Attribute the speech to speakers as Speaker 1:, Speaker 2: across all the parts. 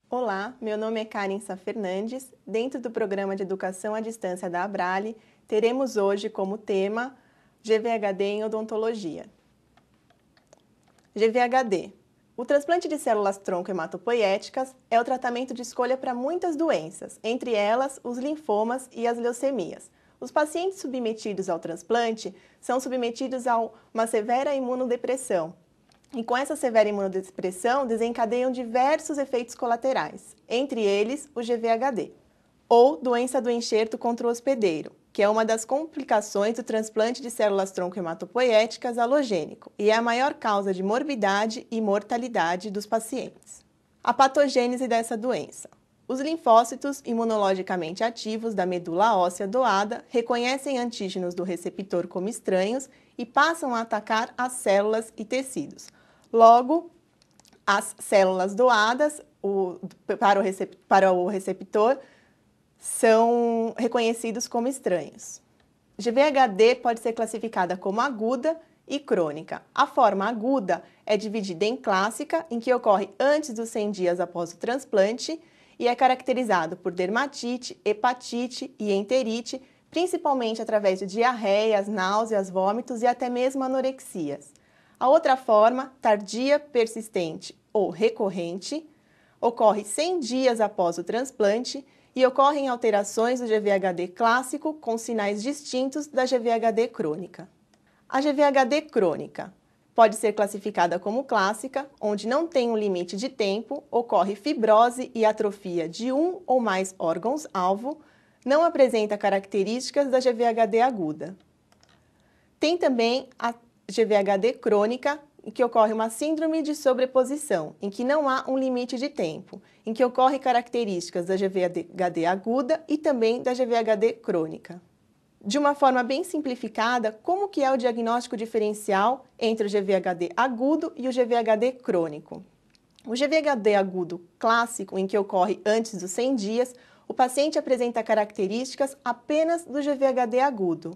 Speaker 1: Olá, meu nome é Karen Sá Fernandes. Dentro do programa de Educação à Distância da Abrale, teremos hoje como tema GVHD em odontologia. GVHD. O transplante de células-tronco hematopoiéticas é o tratamento de escolha para muitas doenças, entre elas os linfomas e as leucemias. Os pacientes submetidos ao transplante são submetidos a uma severa imunodepressão, e com essa severa imunodepressão desencadeiam diversos efeitos colaterais, entre eles o GVHD, ou doença do enxerto contra o hospedeiro, que é uma das complicações do transplante de células-tronco hematopoiéticas alogênico e é a maior causa de morbidade e mortalidade dos pacientes. A patogênese dessa doença. Os linfócitos imunologicamente ativos da medula óssea doada reconhecem antígenos do receptor como estranhos e passam a atacar as células e tecidos. Logo, as células doadas para o receptor são reconhecidos como estranhos. GVHD pode ser classificada como aguda e crônica. A forma aguda é dividida em clássica, em que ocorre antes dos 100 dias após o transplante e é caracterizado por dermatite, hepatite e enterite, principalmente através de diarreias, náuseas, vômitos e até mesmo anorexias. A outra forma, tardia, persistente ou recorrente, ocorre 100 dias após o transplante e ocorrem alterações do GVHD clássico com sinais distintos da GVHD crônica. A GVHD crônica pode ser classificada como clássica, onde não tem um limite de tempo, ocorre fibrose e atrofia de um ou mais órgãos-alvo, não apresenta características da GVHD aguda. Tem também a GVHD crônica, em que ocorre uma síndrome de sobreposição, em que não há um limite de tempo, em que ocorre características da GVHD aguda e também da GVHD crônica. De uma forma bem simplificada, como que é o diagnóstico diferencial entre o GVHD agudo e o GVHD crônico? O GVHD agudo clássico, em que ocorre antes dos 100 dias, o paciente apresenta características apenas do GVHD agudo.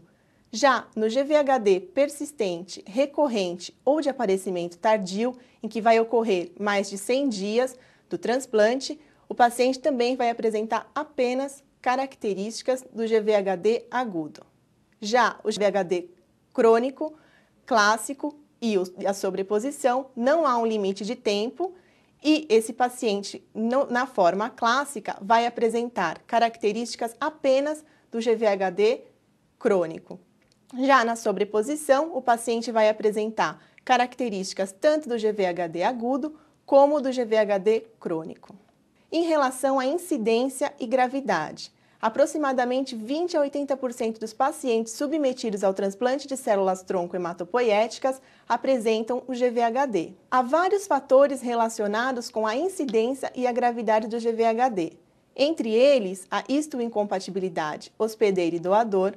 Speaker 1: Já no GVHD persistente, recorrente ou de aparecimento tardio, em que vai ocorrer mais de 100 dias do transplante, o paciente também vai apresentar apenas características do GVHD agudo. Já o GVHD crônico, clássico e a sobreposição, não há um limite de tempo e esse paciente, na forma clássica, vai apresentar características apenas do GVHD crônico. Já na sobreposição, o paciente vai apresentar características tanto do GVHD agudo como do GVHD crônico. Em relação à incidência e gravidade, aproximadamente 20 a 80% dos pacientes submetidos ao transplante de células-tronco hematopoiéticas apresentam o GVHD. Há vários fatores relacionados com a incidência e a gravidade do GVHD. Entre eles, a histoincompatibilidade hospedeiro e doador,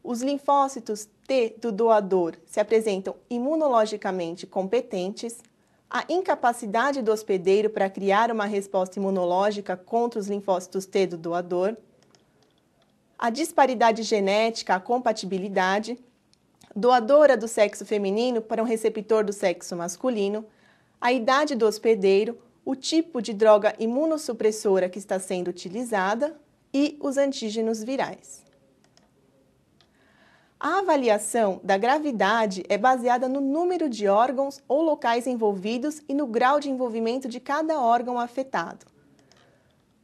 Speaker 1: os linfócitos T do doador se apresentam imunologicamente competentes, a incapacidade do hospedeiro para criar uma resposta imunológica contra os linfócitos T do doador, a disparidade genética, a compatibilidade, doadora do sexo feminino para um receptor do sexo masculino, a idade do hospedeiro, o tipo de droga imunossupressora que está sendo utilizada e os antígenos virais. A avaliação da gravidade é baseada no número de órgãos ou locais envolvidos e no grau de envolvimento de cada órgão afetado.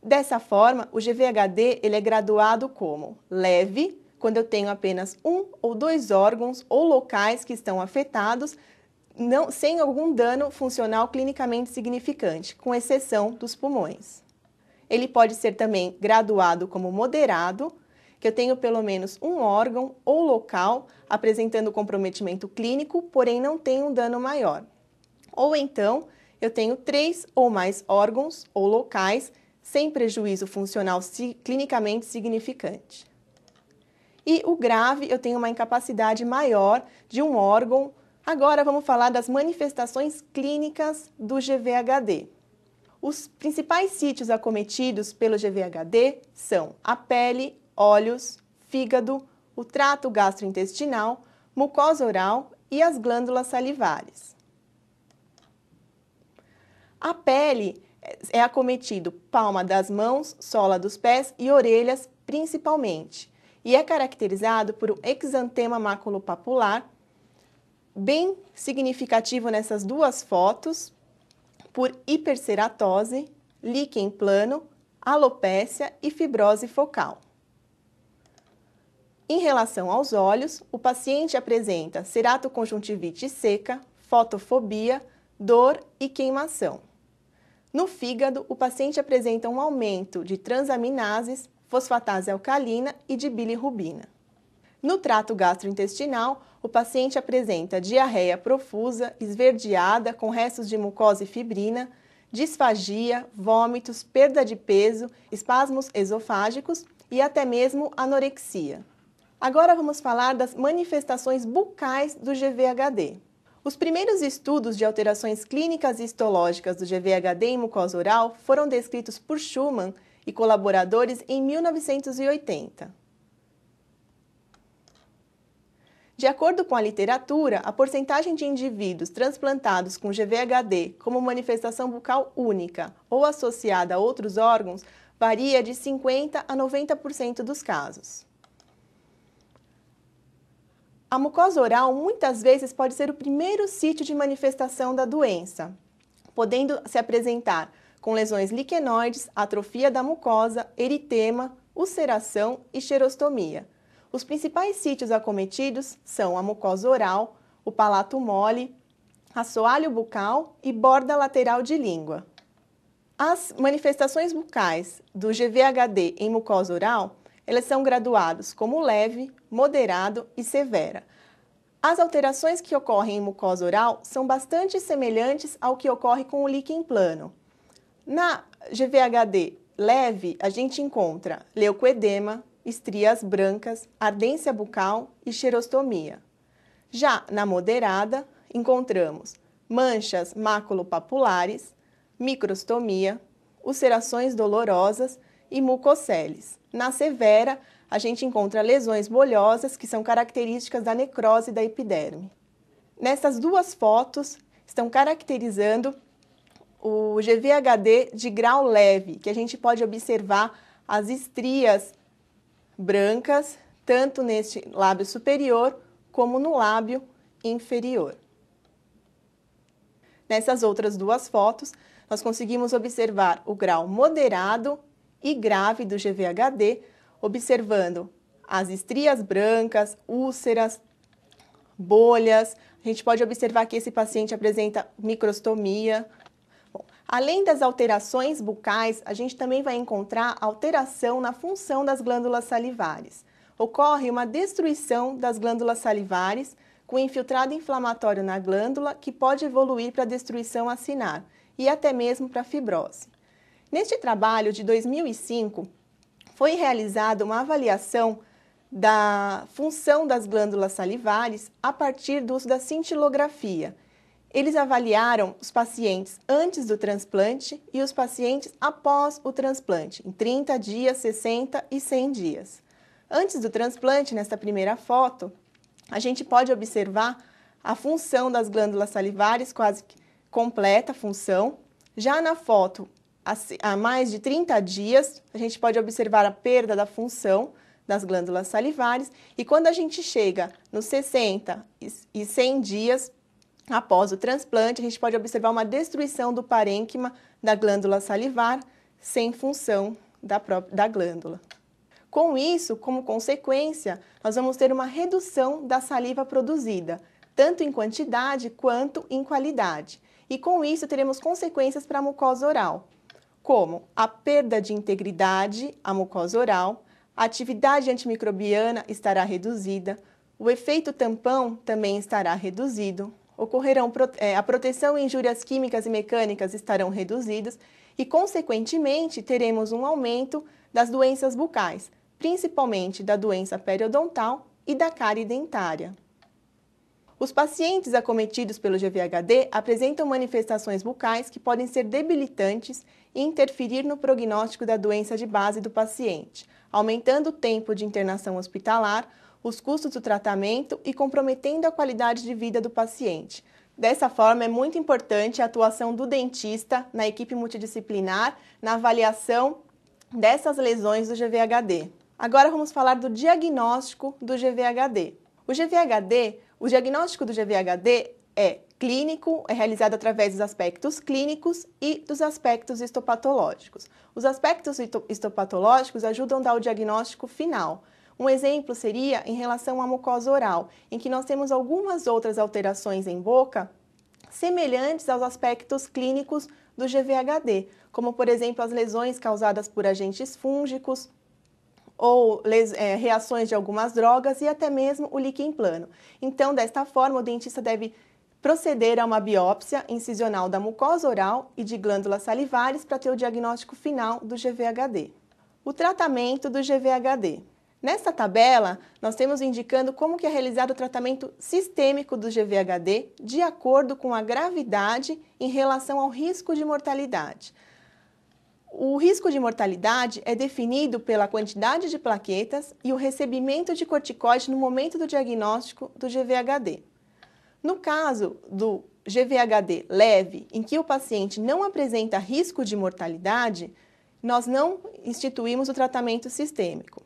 Speaker 1: Dessa forma, o GVHD ele é graduado como leve, quando eu tenho apenas um ou dois órgãos ou locais que estão afetados, sem algum dano funcional clinicamente significante, com exceção dos pulmões. Ele pode ser também graduado como moderado, que eu tenho pelo menos um órgão ou local apresentando comprometimento clínico, porém não tem um dano maior. Ou então, eu tenho 3 ou mais órgãos ou locais sem prejuízo funcional clinicamente significante. E o grave, eu tenho uma incapacidade maior de um órgão. Agora vamos falar das manifestações clínicas do GVHD. Os principais sítios acometidos pelo GVHD são a pele, olhos, fígado, o trato gastrointestinal, mucosa oral e as glândulas salivares. A pele é acometido palma das mãos, sola dos pés e orelhas principalmente, e é caracterizado por um exantema maculopapular, bem significativo nessas duas fotos, por hiperceratose, líquen plano, alopécia e fibrose focal. Em relação aos olhos, o paciente apresenta ceratoconjuntivite seca, fotofobia, dor e queimação. No fígado, o paciente apresenta um aumento de transaminases, fosfatase alcalina e de bilirrubina. No trato gastrointestinal, o paciente apresenta diarreia profusa, esverdeada, com restos de mucosa e fibrina, disfagia, vômitos, perda de peso, espasmos esofágicos e até mesmo anorexia. Agora vamos falar das manifestações bucais do GVHD. Os primeiros estudos de alterações clínicas e histológicas do GVHD em mucosa oral foram descritos por Schumann e colaboradores em 1980. De acordo com a literatura, a porcentagem de indivíduos transplantados com GVHD como manifestação bucal única ou associada a outros órgãos varia de 50% a 90% dos casos. A mucosa oral muitas vezes pode ser o primeiro sítio de manifestação da doença, podendo se apresentar com lesões liquenoides, atrofia da mucosa, eritema, ulceração e xerostomia. Os principais sítios acometidos são a mucosa oral, o palato mole, assoalho bucal e borda lateral de língua. As manifestações bucais do GVHD em mucosa oral, elas são graduadas como leve, moderado e severa. As alterações que ocorrem em mucosa oral são bastante semelhantes ao que ocorre com o líquen plano. Na GVHD leve, a gente encontra leucoedema, estrias brancas, ardência bucal e xerostomia. Já na moderada, encontramos manchas maculopapulares, microstomia, ulcerações dolorosas e mucoceles. Na severa, a gente encontra lesões bolhosas, que são características da necrose da epiderme. Nessas duas fotos, estão caracterizando o GVHD de grau leve, que a gente pode observar as estrias brancas, tanto neste lábio superior como no lábio inferior. Nessas outras duas fotos, nós conseguimos observar o grau moderado e grave do GVHD, observando as estrias brancas, úlceras, bolhas. A gente pode observar que esse paciente apresenta microstomia. Bom, além das alterações bucais, a gente também vai encontrar alteração na função das glândulas salivares. Ocorre uma destruição das glândulas salivares com infiltrado inflamatório na glândula que pode evoluir para destruição acinar e até mesmo para fibrose. Neste trabalho de 2005, foi realizada uma avaliação da função das glândulas salivares a partir do uso da cintilografia. Eles avaliaram os pacientes antes do transplante e os pacientes após o transplante, em 30 dias, 60 e 100 dias. Antes do transplante, nesta primeira foto, a gente pode observar a função das glândulas salivares, quase completa a função. Já na foto, há mais de 30 dias, a gente pode observar a perda da função das glândulas salivares e quando a gente chega nos 60 e 100 dias após o transplante, a gente pode observar uma destruição do parênquima da glândula salivar sem função da glândula. Com isso, como consequência, nós vamos ter uma redução da saliva produzida, tanto em quantidade quanto em qualidade. E com isso teremos consequências para a mucosa oral, como a perda de integridade à mucosa oral, a atividade antimicrobiana estará reduzida, o efeito tampão também estará reduzido, a proteção e injúrias químicas e mecânicas estarão reduzidas e, consequentemente, teremos um aumento das doenças bucais, principalmente da doença periodontal e da cárie dentária. Os pacientes acometidos pelo GVHD apresentam manifestações bucais que podem ser debilitantes e interferir no prognóstico da doença de base do paciente, aumentando o tempo de internação hospitalar, os custos do tratamento e comprometendo a qualidade de vida do paciente. Dessa forma, é muito importante a atuação do dentista na equipe multidisciplinar na avaliação dessas lesões do GVHD. Agora vamos falar do diagnóstico do GVHD. O diagnóstico do GVHD é clínico, é realizado através dos aspectos clínicos e dos aspectos histopatológicos. Os aspectos histopatológicos ajudam a dar o diagnóstico final. Um exemplo seria em relação à mucosa oral, em que nós temos algumas outras alterações em boca semelhantes aos aspectos clínicos do GVHD, como, por exemplo, as lesões causadas por agentes fúngicos, ou reações de algumas drogas e até mesmo o líquen plano. Então, desta forma, o dentista deve proceder a uma biópsia incisional da mucosa oral e de glândulas salivares para ter o diagnóstico final do GVHD. O tratamento do GVHD. Nesta tabela, nós temos indicando como que é realizado o tratamento sistêmico do GVHD de acordo com a gravidade em relação ao risco de mortalidade. O risco de mortalidade é definido pela quantidade de plaquetas e o recebimento de corticoide no momento do diagnóstico do GVHD. No caso do GVHD leve, em que o paciente não apresenta risco de mortalidade, nós não instituímos o tratamento sistêmico.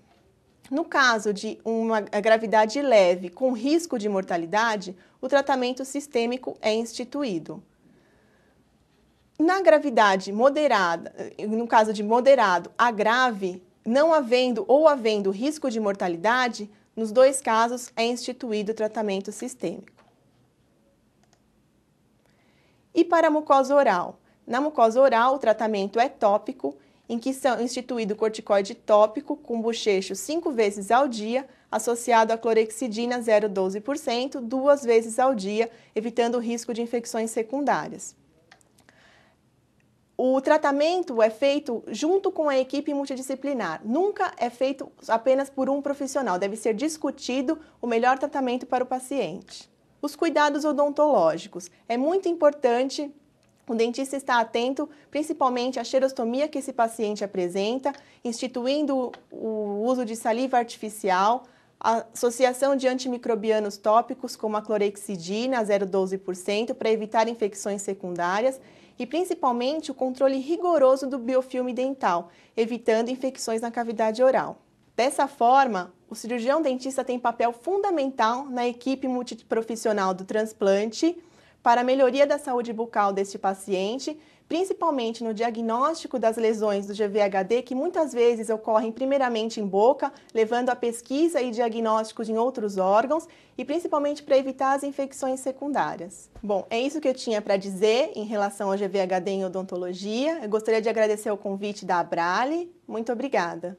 Speaker 1: No caso de uma gravidade leve com risco de mortalidade, o tratamento sistêmico é instituído. Na gravidade moderada, no caso de moderado a grave, não havendo ou havendo risco de mortalidade, nos dois casos é instituído o tratamento sistêmico. E para a mucosa oral? Na mucosa oral, o tratamento é tópico, em que são instituído corticoide tópico com bochecho 5 vezes ao dia, associado à clorexidina 0,12%, 2 vezes ao dia, evitando o risco de infecções secundárias. O tratamento é feito junto com a equipe multidisciplinar, nunca é feito apenas por um profissional, deve ser discutido o melhor tratamento para o paciente. Os cuidados odontológicos. É muito importante o dentista estar atento, principalmente à xerostomia que esse paciente apresenta, instituindo o uso de saliva artificial, a associação de antimicrobianos tópicos como a clorexidina 0,12% para evitar infecções secundárias e principalmente o controle rigoroso do biofilme dental, evitando infecções na cavidade oral. Dessa forma, o cirurgião dentista tem papel fundamental na equipe multiprofissional do transplante para a melhoria da saúde bucal deste paciente, principalmente no diagnóstico das lesões do GVHD, que muitas vezes ocorrem primeiramente em boca, levando a pesquisa e diagnósticos em outros órgãos e principalmente para evitar as infecções secundárias. Bom, é isso que eu tinha para dizer em relação ao GVHD em odontologia. Eu gostaria de agradecer o convite da Abrale. Muito obrigada.